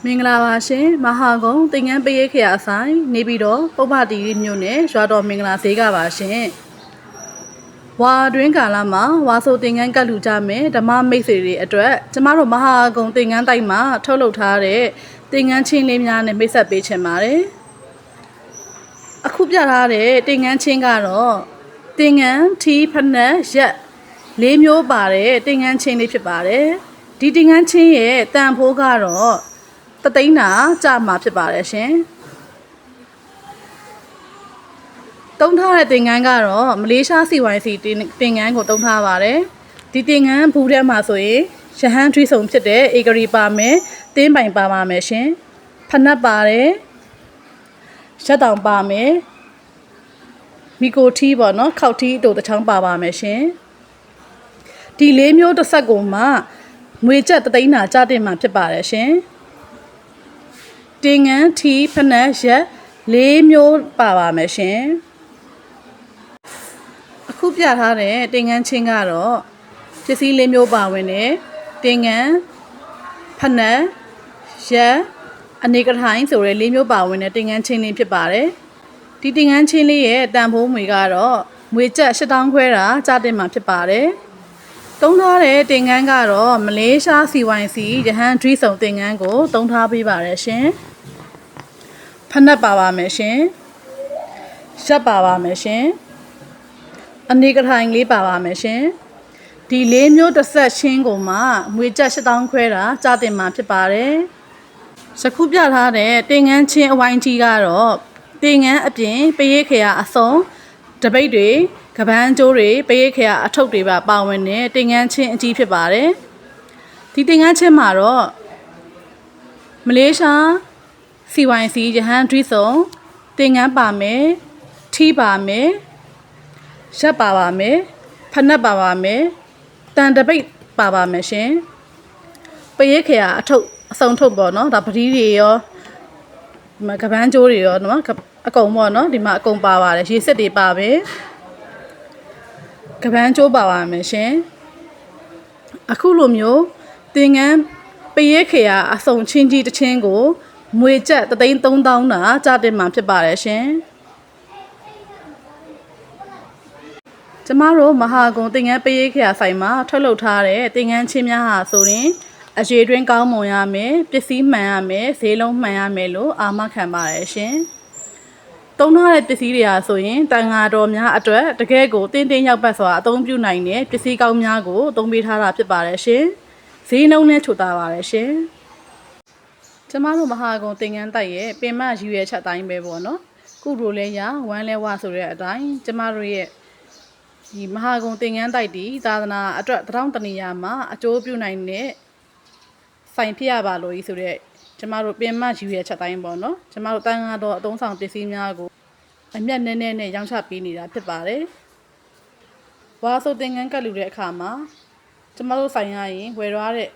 မင်္ဂလာပါရှင်မဟာကုံတင်ငန်းပေးရခရအဆိုင်နေပြီးတော့ပုပ္ပတိမြို့နယ်ရွာတော်မင်္ဂလာဈေးကပါရှင်ဝါတွင်းကာလမှာဝါဆိုတင်ငန်းကတ်လူကြမယ်ဓမ္မမိတ်ဆွေတွေအတွက်ကျမတို့မဟာကုံတင်ငန်းတိုက်မှာထုတ်လုပ်ထားတဲ့တင်ငန်းချင်းလေးများနဲ့မိတ်ဆက်ပေးချင်ပါတယ်အခုပြထားတဲ့တင်ငန်းချင်းကတော့တင်ငန်းထီးဖနက်ရက်၄မျိုးပါတဲ့တင်ငန်းချင်းလေးဖြစ်ပါတယ်ဒီတင်ငန်းချင်းရဲ့တန်ဖိုးကတော့တသိန်းနာကြမှာဖြစ်ပါတယ်ရှင်တုံးထားတဲ့တင်ငန်းကတော့မလေးရှား CYC တင်ငန်းကိုတုံးထားပါတယ်ဒီတင်ငန်းဘူးထဲမှာဆိုရင်ရဟန်းထွေးဆောင်ဖြစ်တဲ့ဧကရီပါမယ်တင်းပိုင်ပါပါမယ်ရှင်ဖနက်ပါတယ်ရက်တောင်ပါမယ်မီကိုထီးပေါ့နော်ခောက်ထီးတို့တချောင်းပါပါမယ်ရှင်ဒီ၄မျိုးတစ်ဆက်ကိုမှငွေကျပ်တသိန်းနာကြတင်မှာဖြစ်ပါတယ်ရှင်တင်ငန်းထီးဖနက်ရက်၄မျိုးပါပါမယ်ရှင်အခုပြထားတဲ့တင်ငန်းချင်းကတော့ပစ္စည်း၄မျိုးပါဝင်တယ်တင်ငန်းဖနက်ရက်အနေကထိုင်ဆိုတဲ့၄မျိုးပါဝင်တဲ့တင်ငန်းချင်းလေးဖြစ်ပါတယ်ဒီတင်ငန်းချင်းလေးရဲ့တန်ဖိုးငွေကတော့ငွေကျပ်8000ခွဲတာကြတင်မှာဖြစ်ပါတယ်တုံးထားတဲ့တင်ငန်းကတော့မလေးရှား CYC ရဟန်းဒွိဆုံတင်ငန်းကိုတုံးထားပေးပါတယ်ရှင်ဖနက်ပါပါမယ်ရှင်ရက်ပါပါမယ်ရှင်အနေကထိုင်လေးပါပါမယ်ရှင်ဒီ၄မျိုးတစ်ဆက်ချင်းကိုမှငွေကျပ်8000ခွဲတာကြတင်မှာဖြစ်ပါတယ်စခုပြထားတဲ့တင်ငန်းချင်းအဝိုင်းကြီးကတော့တင်ငန်းအပြင်ပရိခရာအစုံတပိတ်တွေကပန်းကျိုးတွေပရိခရာအထုပ်တွေပါဝင်တဲ့တင်ငန်းချင်းအကြီးဖြစ်ပါတယ်ဒီတင်ငန်းချင်းမှာတော့မလေးရှား CYC ရဟန်းဒွိဆုံတင်ငန်းပါမယ်ထီးပါမယ်ရက်ပါပါမယ်ဖနက်ပါပါမယ်တန်တပိတ်ပါပါမယ်ရှင်ပရိခရာအထုပ်အစုံထုတ်ပေါ့နော်ဒါပတိတွေရောဒီမှာကပန်းကျိုးတွေရောနော်အကုန်ပေါ့နော်ဒီမှာအကုန်ပါပါတယ်ရေစစ်တွေပါပဲကပန်းကျိုးပါပါမယ်ရှင်အခုလိုမျိုးတင်ငန်းပရိခရာအစုံချင်းကြီးတစ်ချင်းကိုငွေကျပ်33000တာကြတင်မှာဖြစ်ပါတယ်ရှင်ကျမတို့မဟာကုံတင်ငန်းပရိခရာဆိုင်မှာထုတ်လုပ်ထားတဲ့တင်ငန်းချင်းများဟာဆိုရင်အရေးတွင်းကောင်းမွန်ရမယ်ပစ္စည်းမှန်ရမယ်ဈေးလုံးမှန်ရမယ်လို့အာမခံပါတယ်ရှင်တုံးထားတဲ့ပစ္စည်းတွေဟာဆိုရင်တန်ဃာတော်များအတွက်တကယ်ကိုတင်းတင်းရောက်ပတ်စွာအသုံးပြုနိုင်တဲ့ပစ္စည်းကောင်းများကိုအသုံးပေးထားတာဖြစ်ပါတယ်ရှင်ဈေးနှုန်းနဲ့ချိုတာပါတယ်ရှင်ကျမတို့မဟာကုံတင်ငန်းတိုက်ရဲ့ပင်မယူရဲချက်တိုင်းပဲပေါ့နော်ကုရိုလဲရဝမ်းလဲဝဆိုတဲ့အတိုင်းကျမတို့ရဲ့ဒီမဟာကုံတင်ငန်းတိုက်ဒီသာသနာအတွက်တောင်းတနေရမှာအကျိုးပြုနိုင်တဲ့ဆိုင်ဖြစ်ရပါလို့ဤဆိုတဲ့ကျမတို့ပင်မယူရဲချက်တိုင်းပေါ့နော်ကျမတို့တန်ဃာတော်အသုံးဆောင်ပစ္စည်းများကိုအမျက်နည်းနည်းနဲ့ရောင်းချပေးနေတာဖြစ်ပါတယ်ဝါဆိုတင်ငန်းကတ်လူတဲ့အခါမှာကျမတို့ဆိုင်ရရင်ဝယ်ရတဲ့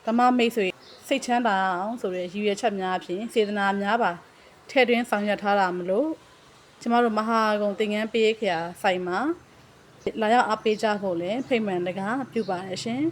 ဓမ္မမိတ်ဆွေစိတ်ချမ်းသာအောင်ဆိုတဲ့ရည်ရွယ်ချက်များဖြင့်စေတနာများပါထည့်သွင်းဆောင်ရွက်ထားတာမလို့ကျမတို့မဟာကုံတင်ငန်းပေးခရာဆိုင်မှာလာရောက်အားပေးကြဖို့လည်းဖိတ်မှန်တကားပြုပါတယ်ရှင်